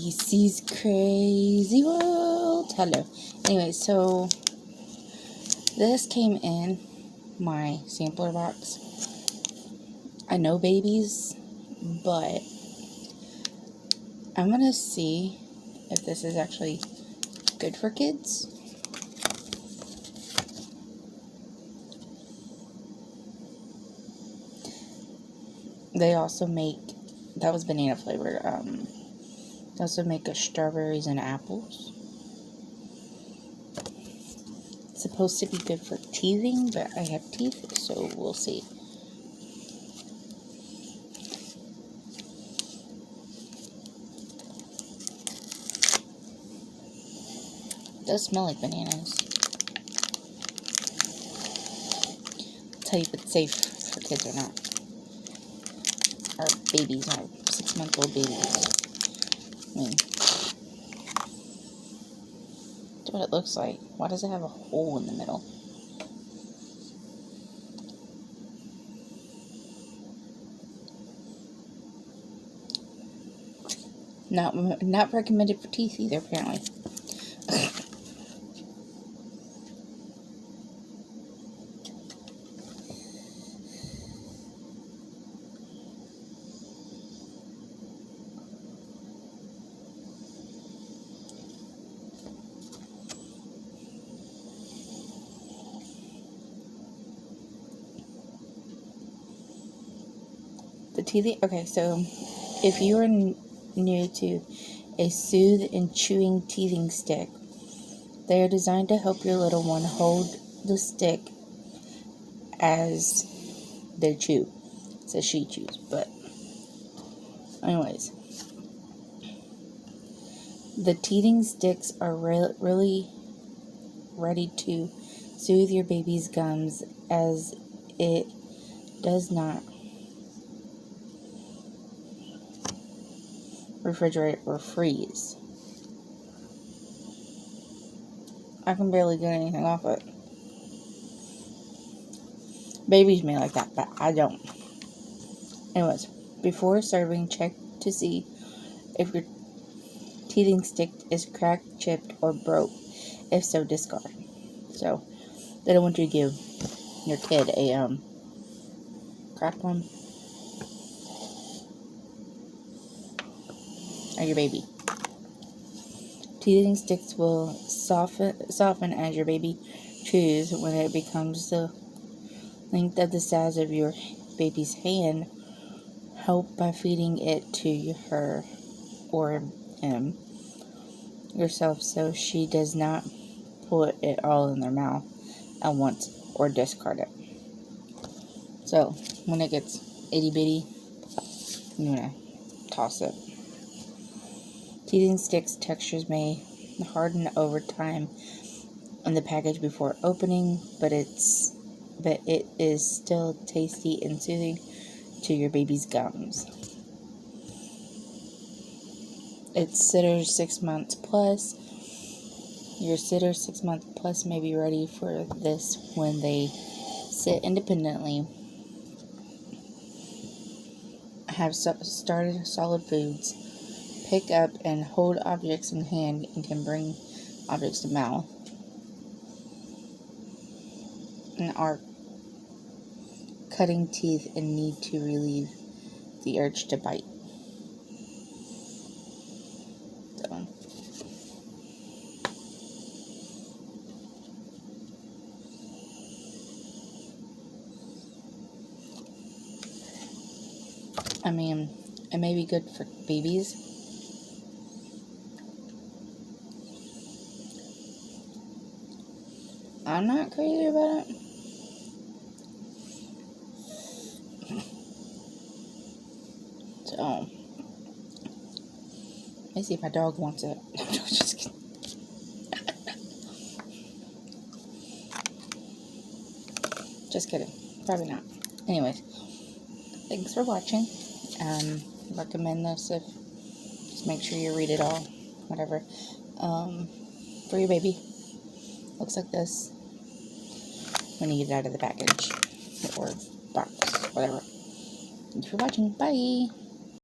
ABC's Crazy World. Hello. Anyway, so this came in my sampler box. I know babies, but I'm gonna see if this is actually good for kids. They also make, that was banana flavored, they also make a strawberries and apples. It's supposed to be good for teething, but I have teeth, so we'll see. It does smell like bananas. I'll tell you if it's safe for kids or not. Or babies, or 6-month-old babies. I mean, that's what it looks like. Why does it have a hole in the middle? Not recommended for teeth either, apparently. The teething. Okay, so if you are new to a soothe and chewing teething stick, they are designed to help your little one hold the stick as they chew. It says she chews, but anyways, the teething sticks are really ready to soothe your baby's gums, as it does not refrigerate or freeze. I can barely get anything off it. Babies may like that, but I don't. Anyways, before serving, check to see if your teething stick is cracked, chipped, or broke. If so, discard. So, they don't want you to give your kid a cracked one. Or your baby. Teething sticks will soften as your baby chews. When it becomes the length of the size of your baby's hand, help by feeding it to her or him yourself, so she does not put it all in their mouth at once or discard it. So when it gets itty bitty, you want to toss it. Teething sticks textures may harden over time on the package before opening, but it is still tasty and soothing to your baby's gums. It's sitters 6 months plus. Your sitter 6 months plus may be ready for this when they sit independently, have started solid foods, pick up and hold objects in hand, and can bring objects to mouth, and are cutting teeth and need to relieve the urge to bite. So, I mean, it may be good for babies. I'm not crazy about it. So, let me see if my dog wants it. Just kidding. Just kidding. Probably not. Anyways, thanks for watching. Recommend this if, just make sure you read it all. Whatever. For your baby. Looks like this when you get it out of the package or box, whatever. Thanks for watching. Bye.